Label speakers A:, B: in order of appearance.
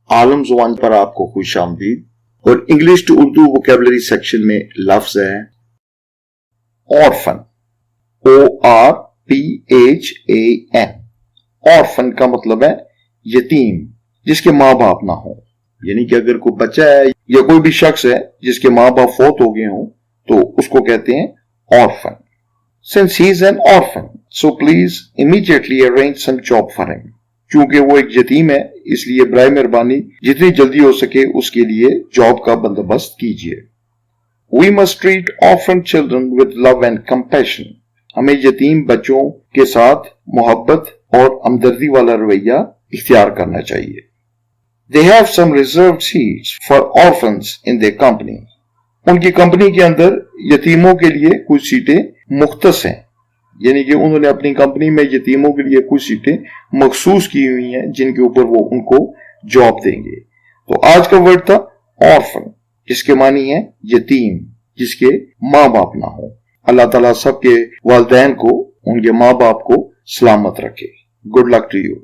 A: आलम ज़ुबान पर आपको खुश आमदीद। और English to Urdu vocabulary section में लफ्ज है ऑर्फन, ORPHAN। ऑर्फन का मतलब है यतीम, जिसके माँ बाप ना हो। यानी कि अगर कोई बच्चा है या कोई भी शख्स है जिसके माँ बाप फौत हो गए हों तो उसको कहते हैं orphan. Since he is an orphan, so please immediately arrange some job for him. क्योंकि वो एक यतीम है, इसलिए बराए मेहरबानी जितनी जल्दी हो सके उसके लिए जॉब का बंदोबस्त कीजिए। We must treat orphan children with love and compassion. हमें यतीम बच्चों के साथ मोहब्बत और हमदर्दी वाला रवैया इख्तियार करना चाहिए। They have some reserved seats for orphans in their company. उनकी कंपनी के अंदर यतीमों के लिए कुछ सीटें मुख्तस हैं, यानी कि उन्होंने अपनी कंपनी में यतीमों के लिए कुछ सीटें मखसूस की हुई हैं जिनके ऊपर वो उनको जॉब देंगे। तो आज का वर्ड था ऑर्फन, जिसके मानी है यतीम जिसके माँ बाप ना हो। अल्लाह ताला सबके वालिदैन को, उनके माँ बाप को सलामत रखे। Good luck to you.